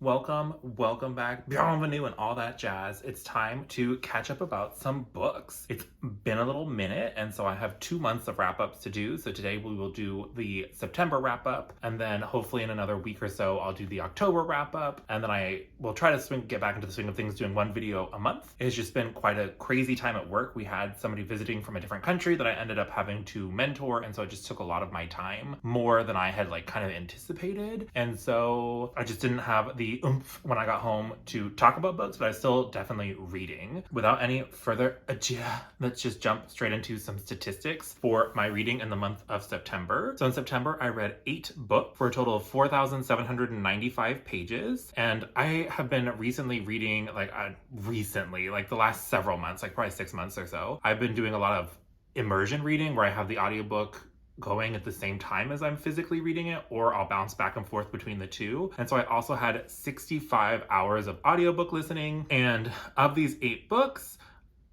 Welcome back, bienvenue, and all that jazz. It's time to catch up about some books. It's been a little minute, and so I have 2 months of wrap-ups to do. So today we will do the September wrap-up, and then hopefully in another week or so, I'll do the October wrap-up, and then I will try to get back into the swing of things doing one video a month. It's just been quite a crazy time at work. We had somebody visiting from a different country that I ended up having to mentor, and so it just took a lot of my time, more than I had kind of anticipated, and so I just didn't have the oomph when I got home to talk about books, but I was still definitely reading. Without any further ado, let's just jump straight into some statistics for my reading in the month of September. So in September, I read 8 books for a total of 4,795 pages, and I have been recently reading, the last several months, probably 6 months or so. I've been doing a lot of immersion reading where I have the audiobook going at the same time as I'm physically reading it, or I'll bounce back and forth between the two. And so I also had 65 hours of audiobook listening, and of these 8 books,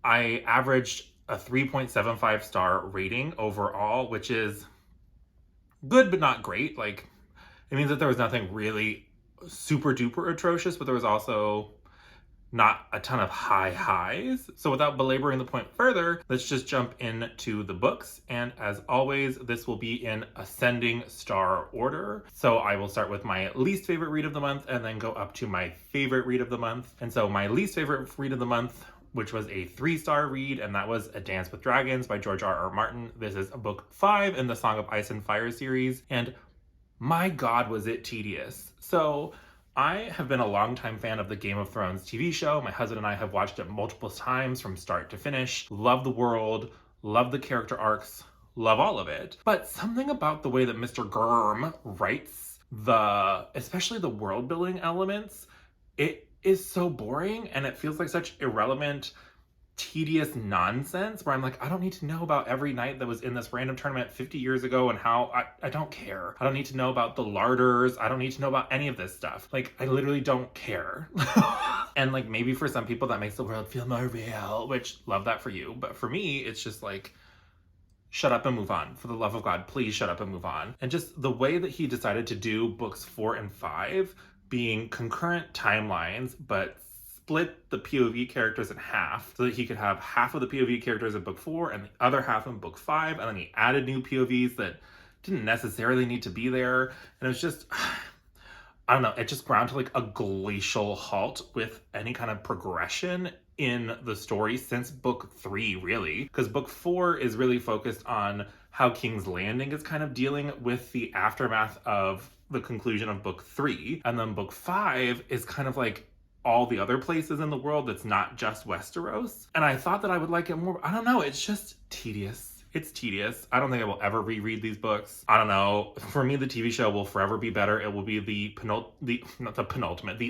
I averaged a 3.75 star rating overall, which is good but not great. It means that there was nothing really super duper atrocious, but there was also not a ton of high highs. So without belaboring the point further, let's just jump into the books. And as always, this will be in ascending star order. So I will start with my least favorite read of the month and then go up to my favorite read of the month. And so my least favorite read of the month, which was a 3-star read, and that was A Dance with Dragons by George R.R. Martin. This is book 5 in the Song of Ice and Fire series, and my God, was it tedious. So I have been a longtime fan of the Game of Thrones TV show. My husband and I have watched it multiple times from start to finish. Love the world, love the character arcs, love all of it. But something about the way that Mr. Gurm writes especially the world building elements, it is so boring, and it feels like such irrelevant, tedious nonsense where I'm like, I don't need to know about every knight that was in this random tournament 50 years ago and how I don't care. I don't need to know about the larders. I don't need to know about any of this stuff. I literally don't care. And maybe for some people that makes the world feel more real, which love that for you. But for me, it's just shut up and move on. For the love of God, please shut up and move on. And just the way that he decided to do books 4 and 5 being concurrent timelines, but split the POV characters in half so that he could have half of the POV characters in book 4 and the other half in book 5, and then he added new POVs that didn't necessarily need to be there, and it was just, I don't know, it just ground to a glacial halt with any kind of progression in the story since book 3, really, because book 4 is really focused on how King's Landing is kind of dealing with the aftermath of the conclusion of book 3, and then book 5 is kind of all the other places in the world that's not just Westeros. And I thought that I would like it more. I don't know, it's just tedious. It's tedious. I don't think I will ever reread these books. I don't know. For me, the TV show will forever be better. It will be the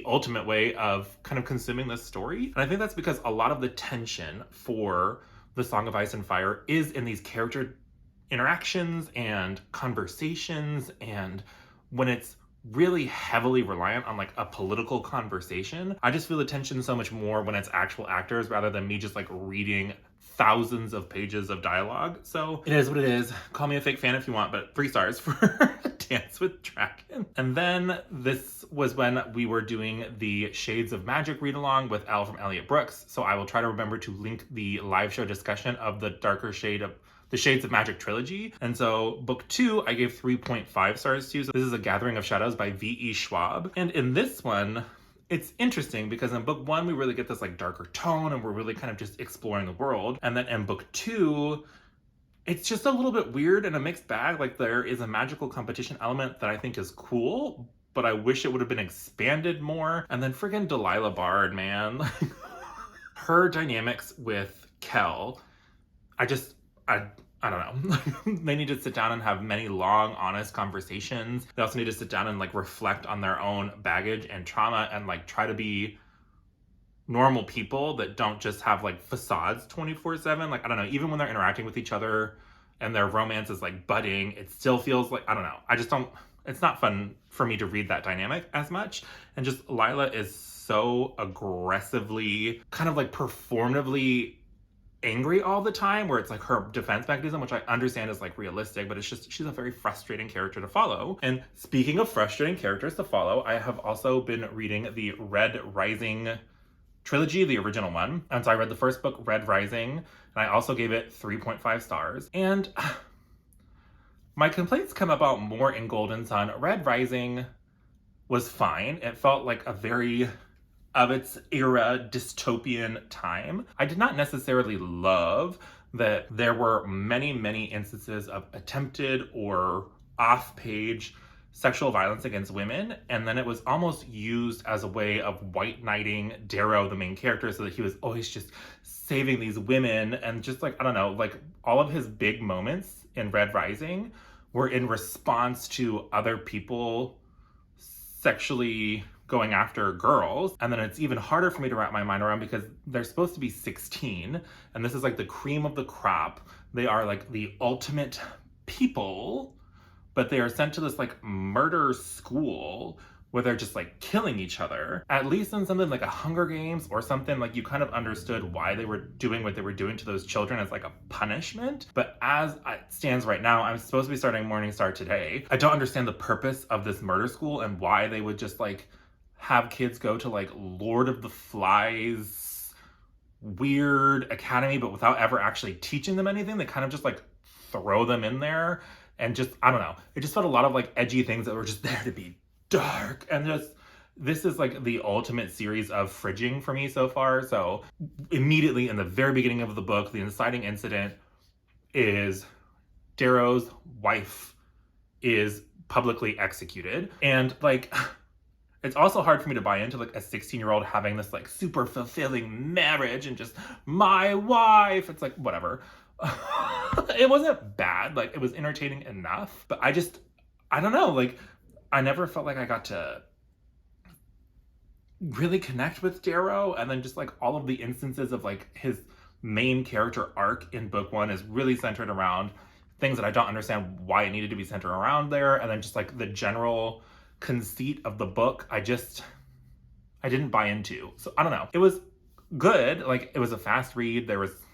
ultimate way of kind of consuming this story. And I think that's because a lot of the tension for the Song of Ice and Fire is in these character interactions and conversations, and when it's really heavily reliant on a political conversation, I just feel the tension so much more when it's actual actors rather than me just reading thousands of pages of dialogue. So it is what it is. Call me a fake fan if you want, but 3 stars for Dance with Dragons. And then this was when we were doing the Shades of Magic read along with Elle from Elliot Brooks. So I will try to remember to link the live show discussion of the Shades of Magic trilogy. And so book 2, I gave 3.5 stars to. So this is A Gathering of Shadows by V.E.Schwab. And in this one, it's interesting because in book 1, we really get this darker tone and we're really kind of just exploring the world. And then in book 2, it's just a little bit weird and a mixed bag. There is a magical competition element that I think is cool, but I wish it would have been expanded more. And then friggin' Delilah Bard, man. Her dynamics with Kel, I don't know. They need to sit down and have many long, honest conversations. They also need to sit down and reflect on their own baggage and trauma and try to be normal people that don't just have facades 24/7. I don't know, even when they're interacting with each other and their romance is budding, it still feels I don't know. It's not fun for me to read that dynamic as much. And just Lila is so aggressively, kind of performatively angry all the time, where it's like her defense mechanism, which I understand is like realistic, but it's just, she's a very frustrating character to follow. And speaking of frustrating characters to follow, I have also been reading the Red Rising trilogy, the original one. And so I read the first book, Red Rising, and I also gave it 3.5 stars. And my complaints come about more in Golden Sun. Red Rising was fine. It felt like a very of its era dystopian time. I did not necessarily love that there were many, many instances of attempted or off-page sexual violence against women, and then it was almost used as a way of white knighting Darrow, the main character, so that he was always just saving these women, and just like, I don't know, like all of his big moments in Red Rising were in response to other people sexually going after girls. And then it's even harder for me to wrap my mind around because they're supposed to be 16, and this is like the cream of the crop. They are like the ultimate people, but they are sent to this like murder school where they're just like killing each other. At least in something like a Hunger Games or something, like you kind of understood why they were doing what they were doing to those children as like a punishment. But as it stands right now, I'm supposed to be starting Morningstar today. I don't understand the purpose of this murder school and why they would just like have kids go to like Lord of the Flies weird academy, but without ever actually teaching them anything. They kind of just like throw them in there and just, I don't know. It just felt a lot of like edgy things that were just there to be dark, and just, this is like the ultimate series of fridging for me so far. So immediately in the very beginning of the book, the inciting incident is Darrow's wife is publicly executed. And like, it's also hard for me to buy into like a 16-year-old having this like super fulfilling marriage and just my wife. It's like, whatever. It wasn't bad. Like, it was entertaining enough, but I don't know. Like, I never felt like I got to really connect with Darrow. And then just like all of the instances of like his main character arc in book one is really centered around things that I don't understand why it needed to be centered around there. And then just like the general conceit of the book, I didn't buy into. So I don't know. It was good. Like, it was a fast read.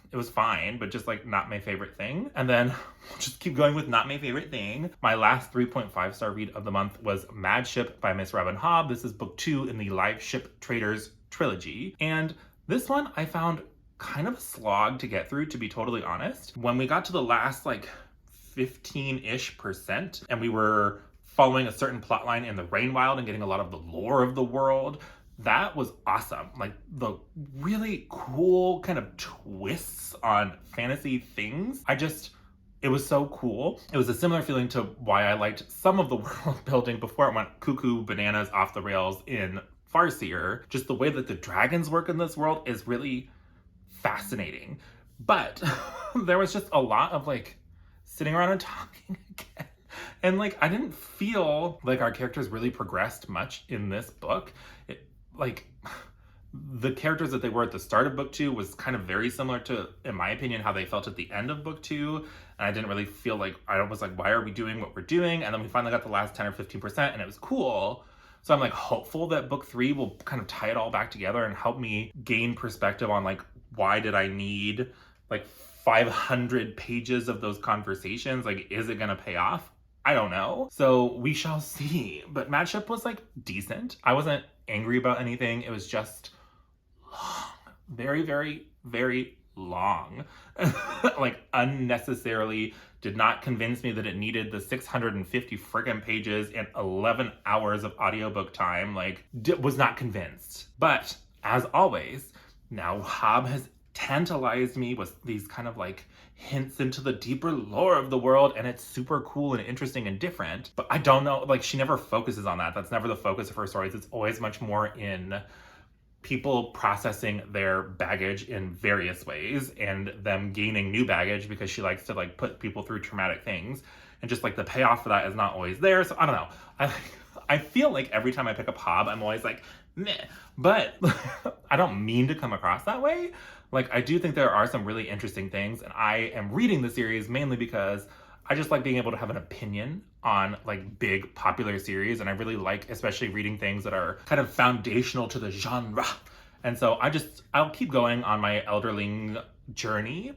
It was fine, but just like not my favorite thing. And then we'll just keep going with not my favorite thing. My last 3.5 star read of the month was Mad Ship by Miss Robin Hobb. This is book 2 in the Live Ship Traders trilogy. And this one I found kind of a slog to get through, to be totally honest. When we got to the last like 15-ish% and we were following a certain plotline in the Rainwild and getting a lot of the lore of the world, that was awesome. Like, the really cool kind of twists on fantasy things. It was so cool. It was a similar feeling to why I liked some of the world building before it went cuckoo bananas off the rails in Farseer. Just the way that the dragons work in this world is really fascinating. But there was just a lot of like sitting around and talking again. And like, I didn't feel like our characters really progressed much in this book. Like, the characters that they were at the start of book 2 was kind of very similar to, in my opinion, how they felt at the end of book 2. And I didn't really feel like, I was like, why are we doing what we're doing? And then we finally got the last 10 or 15% and it was cool. So I'm like hopeful that book 3 will kind of tie it all back together and help me gain perspective on like, why did I need like 500 pages of those conversations? Like, is it gonna pay off? I don't know. So we shall see. But Mad Ship was like decent. I wasn't angry about anything. It was just long. Very, very, very long. Like, unnecessarily did not convince me that it needed the 650 friggin' pages and 11 hours of audiobook time. Like, was not convinced. But as always, now Hobb has tantalized me with these kind of like hints into the deeper lore of the world, and it's super cool and interesting and different. But I don't know, like, she never focuses on that. That's never the focus of her stories. It's always much more in people processing their baggage in various ways and them gaining new baggage, because she likes to like put people through traumatic things, and just like the payoff for that is not always there. So I don't know. I feel like every time I pick up Hobb, I'm always like, meh. But I don't mean to come across that way. Like, I do think there are some really interesting things, and I am reading the series mainly because I just like being able to have an opinion on like big popular series, and I really like especially reading things that are kind of foundational to the genre. And so I'll keep going on my Elderling journey,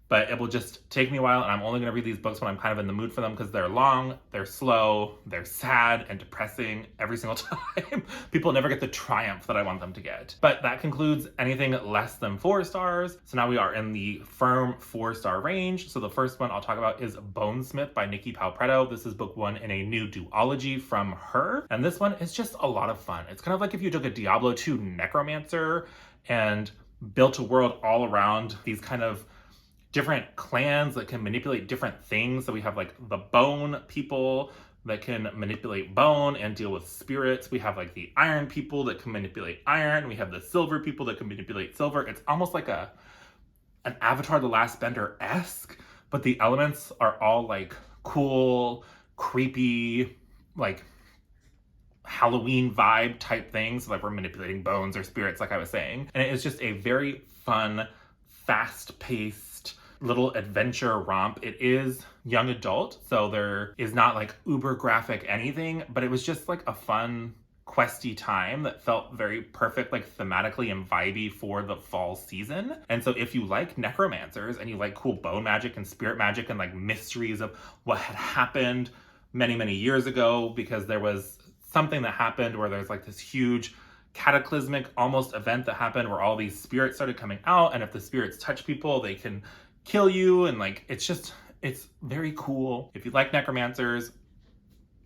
but it will just take me a while, and I'm only going to read these books when I'm kind of in the mood for them because they're long, they're slow, they're sad and depressing every single time. People never get the triumph that I want them to get. But that concludes anything less than 4 stars. So now we are in the firm 4-star range. So the first one I'll talk about is Bonesmith by Nicki Preto. This is book 1 in a new duology from her. And this one is just a lot of fun. It's kind of like if you took a Diablo 2 necromancer and built a world all around these kind of different clans that can manipulate different things. So we have like the bone people that can manipulate bone and deal with spirits. We have like the iron people that can manipulate iron. We have the silver people that can manipulate silver. It's almost like an Avatar the Last Bender-esque, but the elements are all like cool, creepy, like Halloween vibe type things. So like we're manipulating bones or spirits, like I was saying. And it is just a very fun, fast-paced little adventure romp. It is young adult, so there is not like uber graphic anything, but it was just like a fun, questy time that felt very perfect, like thematically and vibey for the fall season. And so if you like necromancers and you like cool bone magic and spirit magic and like mysteries of what had happened many, many years ago, because there was something that happened where there's like this huge cataclysmic almost event that happened where all these spirits started coming out, and if the spirits touch people, they can kill you, and like it's very cool. If you like necromancers,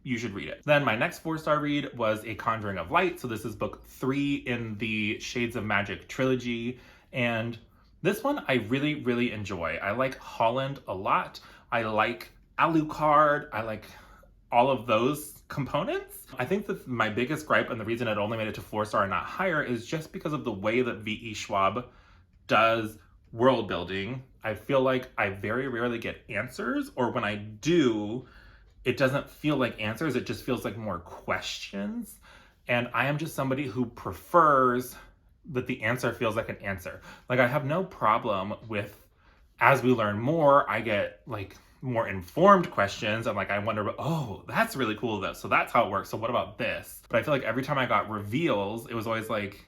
you should read it. Then my next 4-star read was A Conjuring of Light. So this is book 3 in the Shades of Magic trilogy, and this one I really, really enjoy. I like Holland a lot. I like Alucard. I like all of those components. I think that my biggest gripe, and the reason it only made it to 4-star and not higher, is just because of the way that V.E.Schwab does world building. I feel like I very rarely get answers, or when I do, it doesn't feel like answers, it just feels like more questions. And I am just somebody who prefers that the answer feels like an answer. Like I have no problem with, as we learn more, I get like more informed questions. I'm like, I wonder, oh, that's really cool though. So that's how it works. So what about this? But I feel like every time I got reveals, it was always like,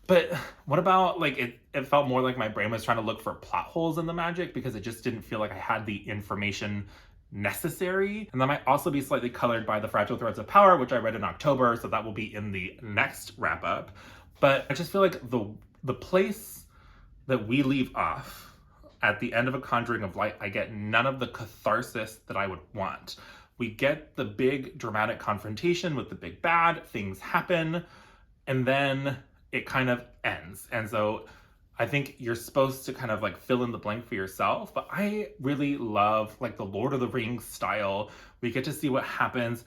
but what about, like, it felt more like my brain was trying to look for plot holes in the magic because it just didn't feel like I had the information necessary. And that might also be slightly colored by the Fragile Threads of Power, which I read in October, so that will be in the next wrap up. But I just feel like the place that we leave off at the end of A Conjuring of Light, I get none of the catharsis that I would want. We get the big dramatic confrontation with the big bad, things happen, and then it kind of ends. And so I think you're supposed to kind of like fill in the blank for yourself, but I really love like the Lord of the Rings style. We get to see what happens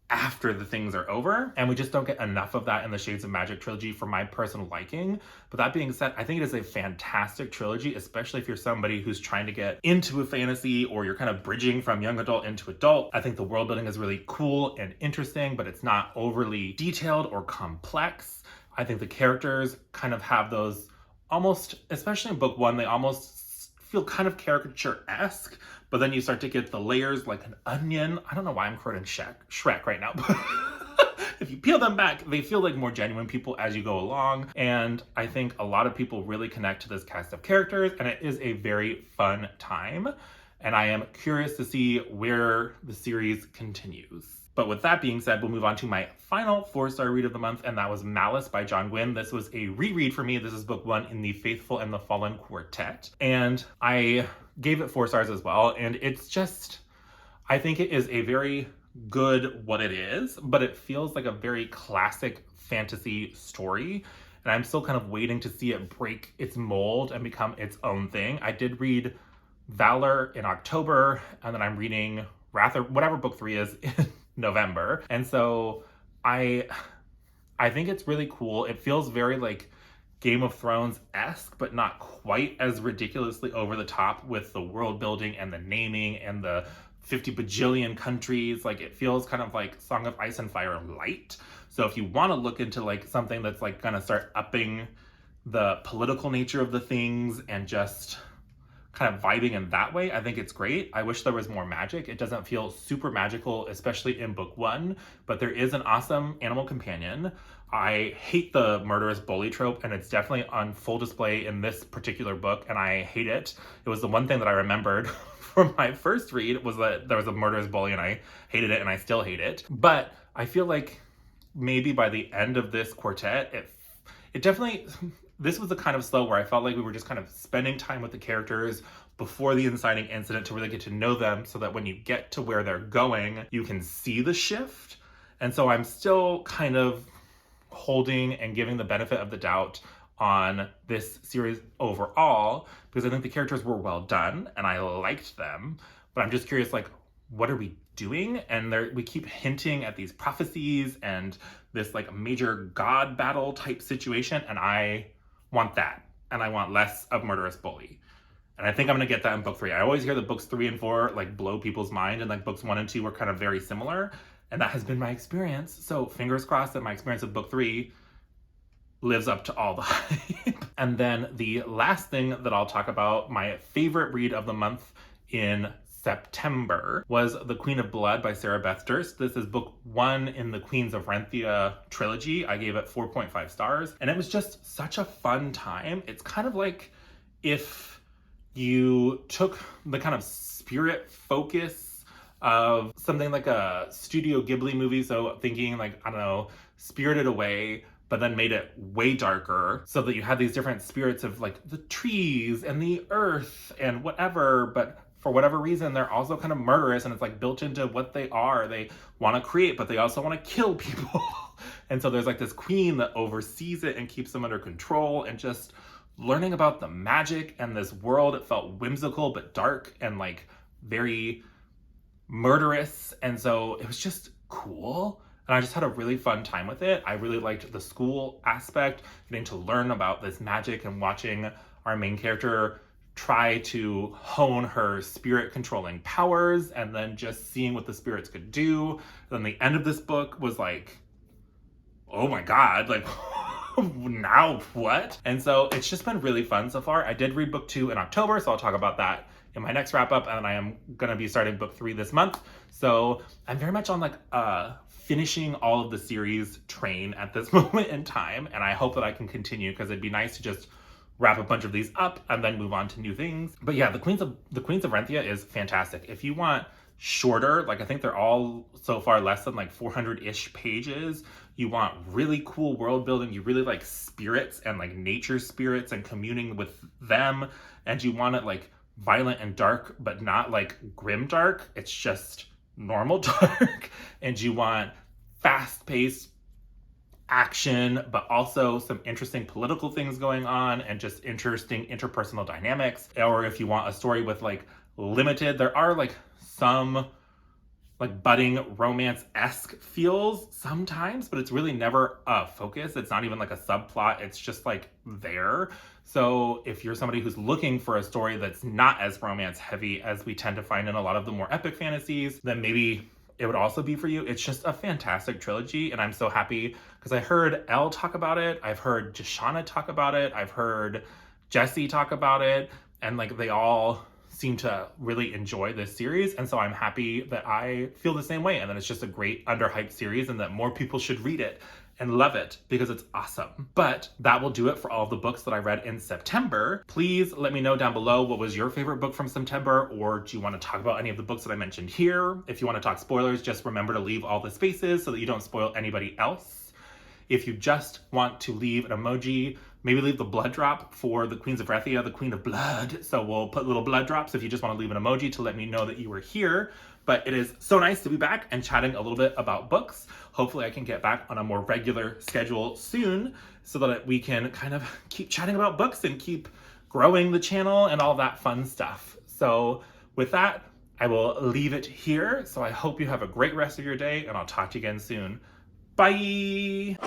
after the things are over, and we just don't get enough of that in the Shades of Magic trilogy for my personal liking. But that being said, I think it is a fantastic trilogy, especially if you're somebody who's trying to get into a fantasy or you're kind of bridging from young adult into adult. I think the world building is really cool and interesting, but it's not overly detailed or complex. I think the characters kind of have those almost, especially in book 1, they almost feel kind of caricature-esque, but then you start to get the layers like an onion. I don't know why I'm quoting Shrek right now, but if you peel them back, they feel like more genuine people as you go along. And I think a lot of people really connect to this cast of characters, and it is a very fun time. And I am curious to see where the series continues. But with that being said, we'll move on to my final 4-star read of the month, and that was Malice by Gwynne. This was a reread for me. This is book 1 in the Faithful and the Fallen Quartet. And I gave it 4 stars as well. And it's just, I think it is a very good what it is, but it feels like a very classic fantasy story. And I'm still kind of waiting to see it break its mold and become its own thing. I did read Valor in October, and then I'm reading Wrath, or whatever book 3 is, in November. And so I think it's really cool. It feels very like Game of Thrones-esque, but not quite as ridiculously over the top with the world building and the naming and the 50 bajillion countries. Like, it feels kind of like Song of Ice and Fire light. So if you want to look into like something that's like gonna start upping the political nature of the things and just kind of vibing in that way, I think it's great. I wish there was more magic. It doesn't feel super magical, especially in book 1, but there is an awesome animal companion. I hate the murderous bully trope, and it's definitely on full display in this particular book, and I hate it. It was the one thing that I remembered from my first read, was that there was a murderous bully, and I hated it, and I still hate it. But I feel like maybe by the end of this quartet, it definitely, this was the kind of slow where I felt like we were just kind of spending time with the characters before the inciting incident to really get to know them, so that when you get to where they're going, you can see the shift. And so I'm still kind of holding and giving the benefit of the doubt on this series overall, because I think the characters were well done and I liked them, but I'm just curious, like, what are we doing? And we keep hinting at these prophecies and this like major god battle type situation, and I want that, and I want less of murderous bully. And I think I'm gonna get that in book 3. I always hear that books 3 and 4 like blow people's mind, and like books 1 and 2 were kind of very similar, and that has been my experience. So fingers crossed that my experience with book 3 lives up to all the hype. And then the last thing that I'll talk about, my favorite read of the month in September, was The Queen of Blood by Sarah Beth Durst. This is book 1 in the Queens of Renthia trilogy. I gave it 4.5 stars, and it was just such a fun time. It's kind of like if you took the kind of spirit focus of something like a Studio Ghibli movie, so thinking like, I don't know, Spirited Away, but then made it way darker, so that you had these different spirits of like the trees and the earth and whatever, but for whatever reason, they're also kind of murderous, and it's like built into what they are. They want to create, but they also want to kill people. And so there's like this queen that oversees it and keeps them under control, and just learning about the magic and this world, it felt whimsical but dark and like very murderous. And so it was just cool. And I just had a really fun time with it. I really liked the school aspect, getting to learn about this magic and watching our main character try to hone her spirit controlling powers, and then just seeing what the spirits could do. Then the end of this book was like, oh my God, like now what? And so it's just been really fun so far. I did read book 2 in October, so I'll talk about that in my next wrap up, and I am gonna be starting book 3 this month. So I'm very much on like finishing all of the series train at this moment in time, and I hope that I can continue, because it'd be nice to just wrap a bunch of these up and then move on to new things. But yeah, the Queens of Renthia is fantastic. If you want shorter, like I think they're all so far less than like 400-ish pages. You want really cool world building. You really like spirits and like nature spirits and communing with them. And you want it like violent and dark, but not like grim dark. It's just normal dark. And you want fast-paced action, but also some interesting political things going on and just interesting interpersonal dynamics. Or if you want a story with like limited, there are like some like budding romance-esque feels sometimes, but it's really never a focus. It's not even like a subplot. It's just like there. So if you're somebody who's looking for a story that's not as romance heavy as we tend to find in a lot of the more epic fantasies, then maybe it would also be for you. It's just a fantastic trilogy, and I'm so happy because I heard Elle talk about it. I've heard Jashana talk about it. I've heard Jesse talk about it, and like they all seem to really enjoy this series. And so I'm happy that I feel the same way, and that it's just a great underhyped series, and that more people should read it and love it because it's awesome. But that will do it for all of the books that I read in September. Please let me know down below what was your favorite book from September, or do you want to talk about any of the books that I mentioned here? If you want to talk spoilers, just remember to leave all the spaces so that you don't spoil anybody else. If you just want to leave an emoji, maybe leave the blood drop for the Queens of Renthia, the Queen of Blood. So we'll put little blood drops if you just want to leave an emoji to let me know that you were here. But it is so nice to be back and chatting a little bit about books. Hopefully I can get back on a more regular schedule soon so that we can kind of keep chatting about books and keep growing the channel and all that fun stuff. So with that, I will leave it here. So I hope you have a great rest of your day, and I'll talk to you again soon. Bye!